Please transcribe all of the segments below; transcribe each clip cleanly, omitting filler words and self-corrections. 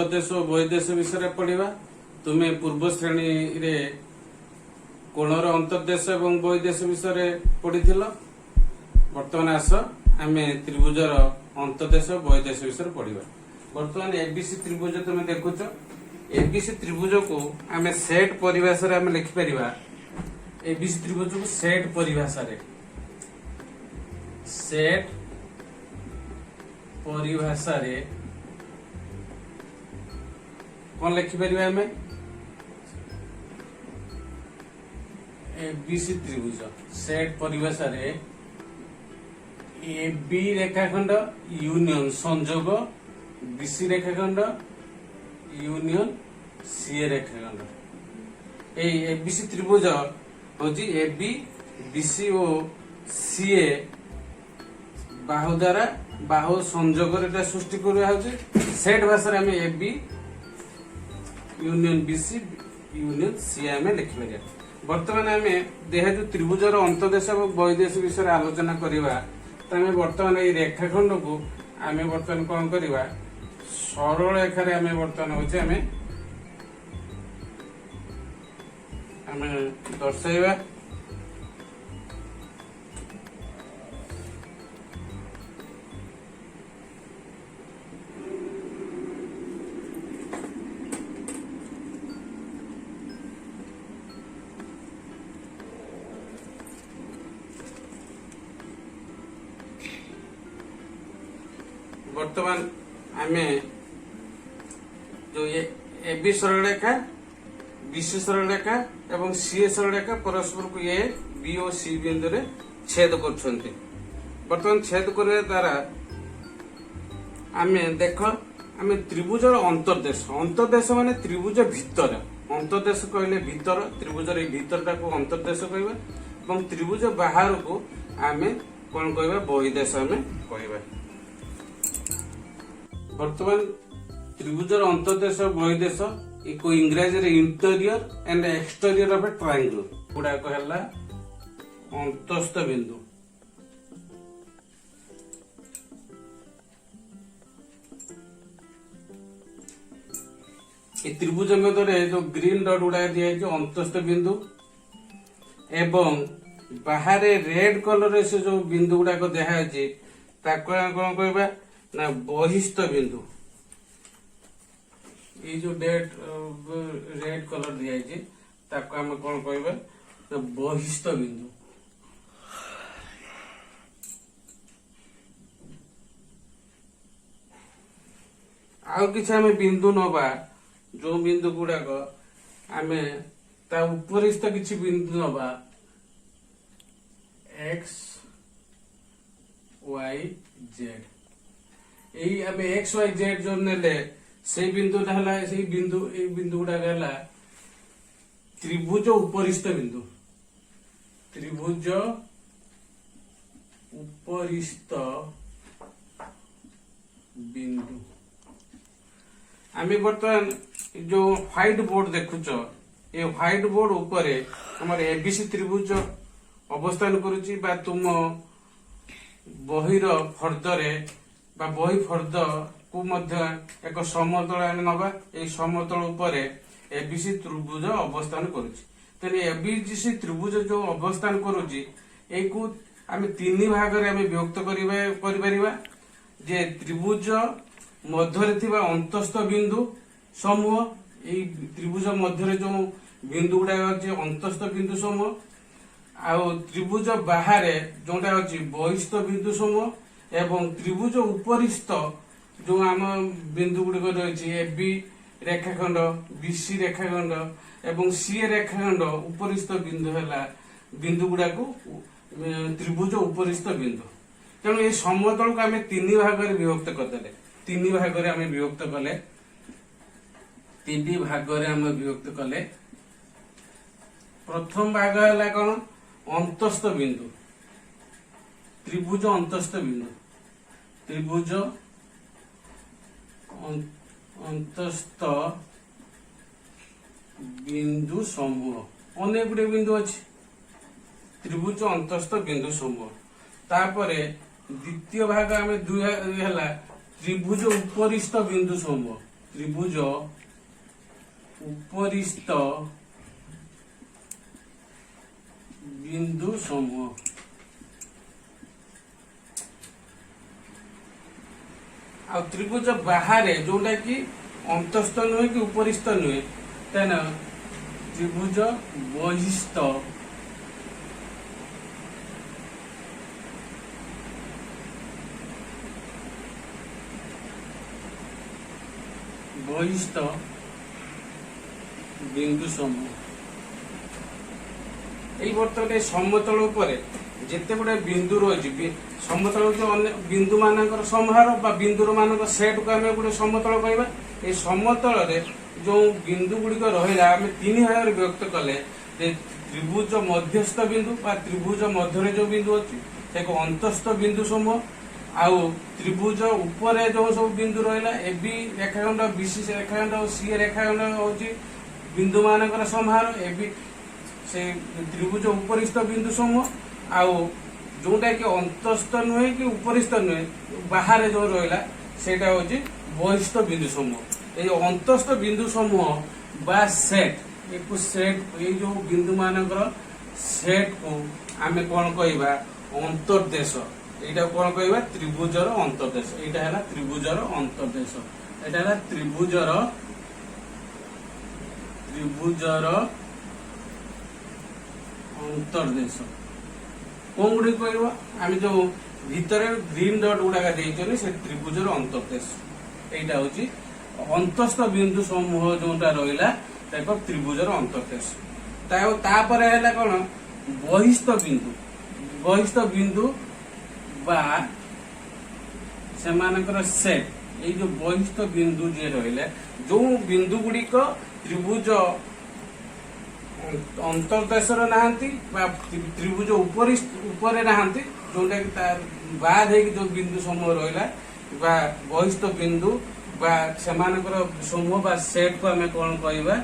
अंतर्देश और बहिर्देश विषय पढ़ा। तुम्हें पूर्व श्रेणी रे कोणर अंतर्देश और बहिर्देश विषय पढ़ी। बर्तमान आस आम त्रिभुजर अंतर्देश और बहिर्देश विषय पढ़ा। बर्तमान एबीसी त्रिभुज तुम देखुच। एबीसी त्रिभुज को आम सेट परिभाषा लिखिपर। एबीसी त्रिभुज को सेट परिभाषा कौन लिखिपर आम एबीसी त्रिभुज सेट परिभाषा ए बी रेखाखंड यूनियन संजोग बीसी रेखाखंड यूनियन सी रेखाखंड। एबीसी त्रिभुज हूँ ए बी बीसी और सीए बाहु द्वारा बाहु संजोग सृष्टि करा सेट भाषा आम A B union BC union C आम लिखिपर। बर्तमान आम जेहेतु त्रिभुजर अंतर्देश और बहिर्देश विषय आलोचना करवा तो आम बर्तमान ये रेखाखंड को आम बर्तमान कौन करवा सरल रेखार आम बर्तमान हूँ आम दर्शाइबा। वर्तमान आम जो ये एबी सरल रेखा बीसी सरल रेखा एवं सीए सरल रेखा परस्पर को ए बी और सी बिंदु रे छेद कर। बर्तमान छेद करने द्वारा आम देख आम त्रिभुजर अंतर्देश अंतर्देश माने त्रिभुज भितर अंतर्देश कहले भितर त्रिभुजर भितरटा को अंतर्देश कहवा और त्रिभुज बाहर को आम कौन कहवा बहिर्देश आम कहवा। वर्तमान त्रिभुजर अंतर्देश बहिर्देश एक इंग्राजी interior and exterior of a triangle गुड़ाक है अंतस्थ बिंदु। त्रिभुज मध्य जो ग्रीन डट गुड़ा दिखाई अंतस्थ बिंदु एवं बाहर रेड कलर से जो बिंदु गुड़ाक दिखाई कौन कहवा ना बहिस्थ बिंदु। ये जो रेड कलर दिखाई आम कौन कहवा ना बहिस्थ बिंदु। आउ किसी आम बिंदु नवा जो बिंदु गुड़ाक आम ता उपरिस्थ किसी बिंदु नवा एक्स वाई जेड यही आम एक्स वाई जेड जो नेले से बिंदुटा है से बिंदु गुड़ाक है त्रिभुज उपरिस्थ बिंदु। त्रिभुज उपरिस्थ बिंदु आम बर्तमान जो व्हाइट बोर्ड देखुच ये व्हाइट बोर्ड ऊपर हमारे एबीसी त्रिभुज अवस्थान करुची बा तुम बहिर फर्दरे बा बही फर्द को मध्य एक समतल आम नवा ये समतल उपर एबीसी त्रिभुज अवस्थान करुची। तेने एबीसी त्रिभुज जो अवस्थान करुची एक आम तीन भाग में विभक्त करिपरिबा जे त्रिभुज मध्य थिबा अंतस्थ बिंदु समूह ये त्रिभुज मध्य जो बिंदु गुड़ा अच्छे अंतस्थ बिंदु समूह आउ त्रिभुज बाहर जोटा अच्छी बहिस्थ बिंदु समूह एवं त्रिभुज उपरिस्थ जो आम बिंदु गुड़िक रही ए बी रेखाखंड बीसी रेखाखंड एवं सी रेखाखंड उपरिस्थ बिंदु है बिंदु गुड़ा को त्रिभुज उपरिस्थ बिंदु। तेणु ये समतल को आम तीन भाग में विभक्त करदे तीन भाग में आम विभक्त कले तीन भाग में आम विभक्त कले। प्रथम भाग है कौन अंतस्थ बिंदु त्रिभुज अंतस्थ बिंदु त्रिभुज अंतस्थ बिंदु समूह अनेक गुड़े बिंदु अच्छी त्रिभुज अंतस्थ बिंदु समूह। तापर द्वितीय भाग आम त्रिभुज उपरिस्थ बिंदु समूह त्रिभुज उपरिस्थ बिंदु समूह आ त्रिभुज बाहर जोटा कि अंतस्थ नुहे कि उपरिस्थ नुहे तेना त्रिभुज बहिस्थ बहिस्थ बिंदु समूह এই বর্তমানে সমতল উপরে যেতে গুড়ে বিন্দু রয়েছে সমতল বিন্দু মানকৰ সমাহার বা বিন্দুর মানকৰ সেট को ଆମେ গুড়ে সমতল কইবা এই সমতলরে जो बिंदु गुड़िक रहा आम तीन भाग व्यक्त कले त्रिभुज मध्यस्थ बिंदु त्रिभुज मध्य जो बिंदु अच्छी से अंतस्थ बिंदु समूह आउ त्रिभुज उपर जो सब बिंदु रहा ए बी रेखाखंड बीसी रेखाखंड और सी रेखाखंड हूँ बिंदु मानकर समाहार ए बी से त्रिभुज उपरिस्थ बिंदु समूह आउ जोटा कि अंतस्थ नुहे कि उपरिस्थ नुहे बाहर जो रहा से बहिस्थ बिंदु समूह ये अंतस्थ बिंदु समूह बा सेट ये जो बिंदु मानकर सेट को आम कौन कहवा अंतर्देश यहाँ कौन कहवा त्रिभुजर अंतर्देश यहाँ है त्रिभुजर अंतर्देश यहाँ है त्रिभुजर अंतर्देश कौन गुड़ी कह आम जो भितर ग्रीन डट गुड़ाक देते से त्रिभुजर अंतर्देश यहाँ हूँ अंतस्थ बिंदु समूह जोटा रहा त्रिभुजर अंतर्देश तापर है कौन बहिस्थ बिंदु बा सेमानकर सेट ये जो बहिस्थ बिंदु जे रहा जो बिंदु गुड़िक त्रिभुज अंतर्देश नहांती त्रिभुज ऊपर नहांती जोटा कि बाद जो बिंदु समूह रहा बहिस्थ बिंदु सेमानकर समूह बा सेट को आम कौन कहवा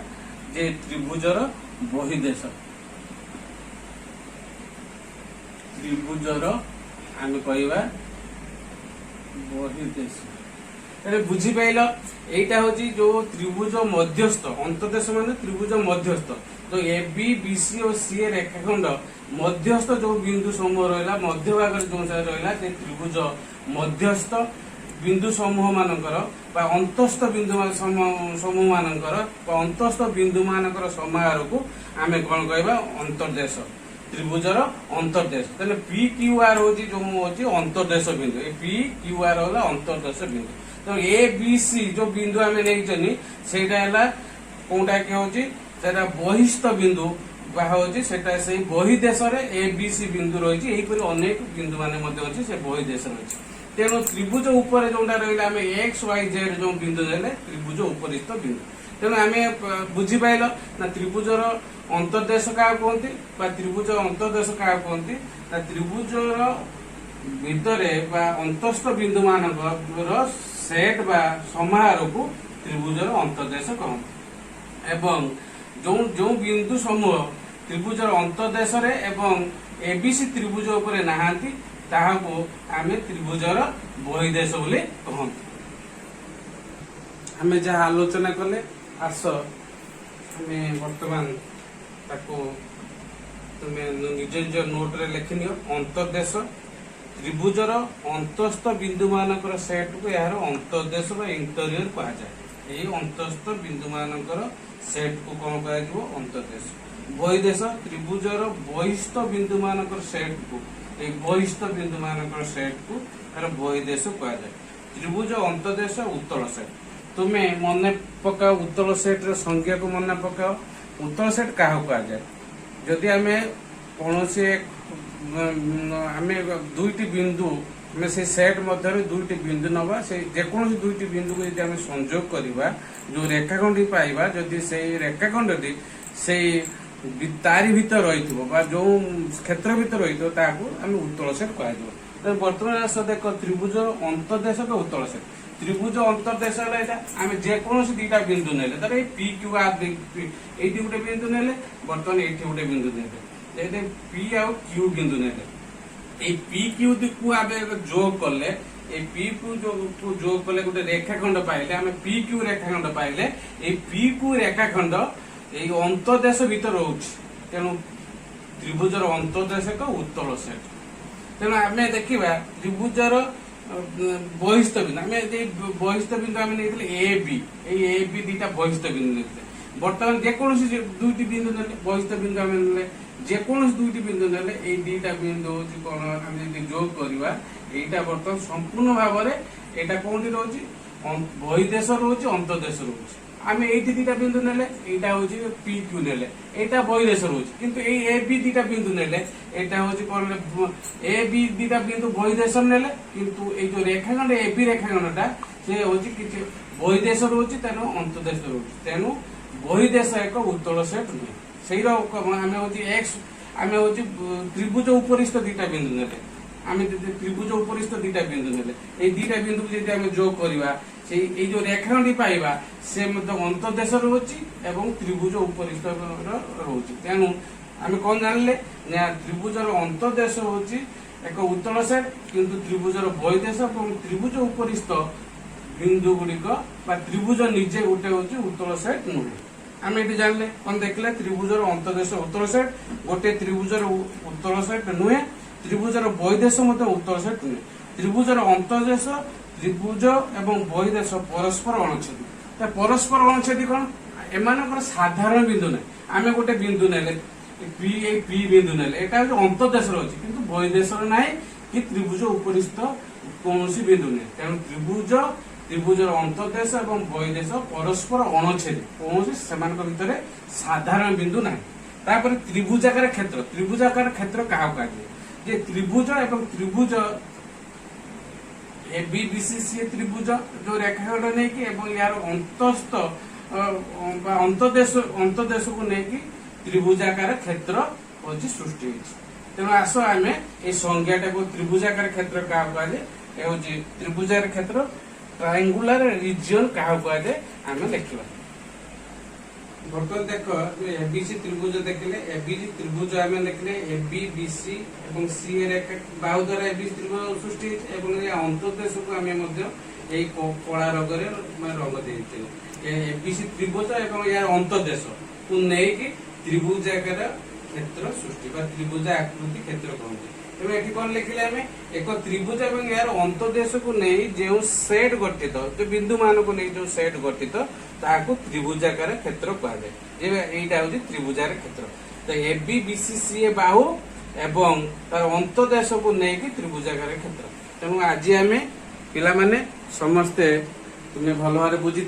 जे त्रिभुजर बहिदेश त्रिभुजर आम कहवा बहिदेश बुझी पाइल यहाँ हूँ जो त्रिभुज मध्यस्थ अंतर्देश मान त्रिभुज मध्यस्थ तो ए बी बी सी और सी रेखाखंड मध्यस्थ जो बिंदु समूह रहा मध्य भाग जो रहा त्रिभुज मध्यस्थ बिंदु समूह मानकर अंतस्थ बिंदु समूह मानकर अंतस्थ बिंदु मानकर समाहार को आम कौन कहवा अंतर्देश त्रिभुजर अंतर्देश तेज पी क्यू आर हूँ जो हूँ अंतर्देश बिंदु पी क्यू आर है अंतर्देश बिंदु तो ए बी सी जो बिंदु आम नहीं से कौटा कि हूँ बहिस्थ बिंदु हूँ से बहिदेश ए बी सी बिंदु रही यहीपर अनेक बिंदु मान से बहिदेश रही तेणु त्रिभुज उपर जोटा रहा आम एक्स वाई जेड जो बिंदु देले त्रिभुज उपरिस्थ बिंदु तेणु आम बुझीपाल ना त्रिभुजर अंतर्देश क्या कहते त्रिभुज अंतर्देश क्या कहते त्रिभुजर भितर अंतस्थ बिंदु मान सेट बा समाहार को त्रिभुजर अंतर्देश कहते एवं जो जो बिंदु समूह त्रिभुजर अंतर्देश एवं एबीसी त्रिभुज उपर नहांती ताहाको आमे त्रिभुजर बहिदेश बोली कहते आमे जहाँ आलोचना कले आस आमे वर्तमान ताको तुमे निज निज नोट रे लिखि नियो अंतर्देश त्रिभुजर अंतस्थ बिंदु मानकर सेट को यार अंतर्देश बा इंटीरियर कहा जाए यही अंतस्थ बिंदु मानकर सेट को कौन कहा जिवो अंतर्देश बहिदेश त्रिभुजर बहिस्थ बिंदु मानकर सेट को बहिस्थ बिंदु मानकर सेट को तार बहिदेश कहा जाए त्रिभुज अंतर्देश उत्तल सेट तुम्हें मन पकाओ उत्तल सेट रे संज्ञा को मन पकाओ उत्तल सेट क्या कहा जाए जदि आम कौन से आम दुईटी बिंदु आम से सेट मध्य दुईटी बिंदु नवा से जेकोसी दुईटी बिंदु को यदि आम संयोग करवा जो रेखाखंड पाइबा जदि से रेखाखंड से तारी भीतर रही जो क्षेत्र भीतर रही आम उत्तल सेट कह बर्तमान देख त्रिभुज अंतर्देश के उत्तल सेट त्रिभुज अंतर्देश है आम जेकोसी दुईटा बिंदु ने पी क्यू आर ये गोटे बिंदु ने बर्तमान ये गोटे बिंदु ने पी आउ क्यू बिंदु ने पी क्यू को आम जोग कले ए पी को जो कले गोटे रेखाखंड पाइले आम पी क्यू रेखाखंड पाइले ए पी क्यू रेखाखंड ये अंतदेश भीतर रोच तेणु त्रिभुजर अंतदेश एक उत्तल सेट तेणु आम देखा त्रिभुजर बहिस्थ बिंदु आम बहिस्थ बिंदु आम ए बी दीटा बहिस्थ बिंदु नहीं बर्तमान जेकोसी दुईटी बिंदु ने बहिस्थ बिंदु आम जेकोसी दुईटी बिंदु ने ये दीटा बिंदु हूँ कौन आम जोग करवा यहाँ बर्तमान संपूर्ण भाव में यहाँ कौन रोचे बहिदेश रोचे अंतदेश रोचे आम ये दीटा बिंदु नेले यहाँ हूँ पी क्यू नेले यहाँ बहिदेश रोचे किंतु ए बी दीटा बिंदु नेले यहाँ हूँ कौन ए बी दीटा बिंदु बहिदेश नेले किंतु ये जो रेखाखंड ए बी रेखाखंडा से हूँ कि बहिदेश रोचे तेणु अंतदेश रोचे तेणु बहिदेश एक उत्तल सेट नुहे से आम हूँ एक्स आम हूँ त्रिभुज उपरिस्थ दीटा बिंदु नेले आम त्रिभुज उपरिस्थ दीटा बिंदु नेले ये दीटा बिंदु जब आम जोग करवा से जो रेखाखंड पाइबा से अंतदेश रोचे एवं त्रिभुज उपरिस्थ रोचे तेणु आम कौन जानले त्रिभुजर अंतदेश हूँ एक उत्तल सेट किंतु त्रिभुजर बहिदेश और त्रिभुज उपरिस्थ बिंदु गुड़िक त्रिभुज निजे गोटे हूँ उत्तल सेट नुहे आम ये जानले कौन देखले त्रिभुजर अंतदेश उत्तल सेट गोटे त्रिभुजर उत्तल सेट नुहे त्रिभुजर बहिदेश उत्तल सेट नुहे त्रिभुजर अंतदेश त्रिभुज एवं बहिदेश परस्पर अणछेदी परस्पर अणछेदी कौन एम साधारण बिंदु ना आम गोटे बिंदु ने पी बिंदु ने अंतदेश रही कि बहिदेश ना कि त्रिभुज उपरिस्थ कौन बिंदु नहीं तेणु त्रिभुजर अंतदेश एवं बहिदेश परस्पर अणछेदी कौन से भितर साधारण बिंदु ना तापर त्रिभुजाकार क्षेत्र क्या कहे त्रिभुज एवं त्रिभुज ए बी बी सी त्रिभुज जो रेखाखंड नहीं कि यार अंतस्थ अंतदेश को लेकिन त्रिभुजाकार क्षेत्र हूँ सृष्टि तेणु आस आम ये संज्ञाटा को त्रिभुजाकार क्षेत्र क्या कहुए हूँ त्रिभुजार क्षेत्र ट्रायंगुलर रिजन क्या कहुए आम देखा बर्तमान देख एबीसी त्रिभुज देखले एबीसी त्रिभुज आम देखले एबी बीसी एवं सी रेखा बाहु द्वारा एबीसी त्रिभुज सृष्टि अंतदेश को आम कला रंगरे रंग देते एबीसी त्रिभुज एवं यार अंतदेश को लेकिन त्रिभुजाकार क्षेत्र सृष्टि त्रिभुज आकृति क्षेत्र कहते तेणु ये कौन लिखिले आम एक त्रिभुज एवं यार अंतदेश को नहीं जो सेट गठित जो बिंदु मान को नहीं जो सेट गठित ताकू त्रिभुजाकार क्षेत्र कहुए यहाँ हूँ त्रिभुजार क्षेत्र तो ए बी बी सी बाहु एवं तार अंतदेश को लेकिन त्रिभुजाकार क्षेत्र तेणु आज आम पिला माने समस्ते तुम्हें भल भाव बुझी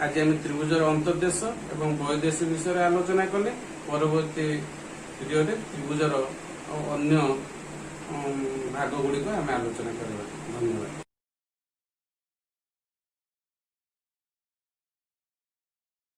आज आम त्रिभुजर अंतदेश एवं बहिदेश विषय आलोचना कले परवर्ती भिडियो त्रिभुजर अन्य भाग गुड़िक आम आलोचना करवा धन्यवाद।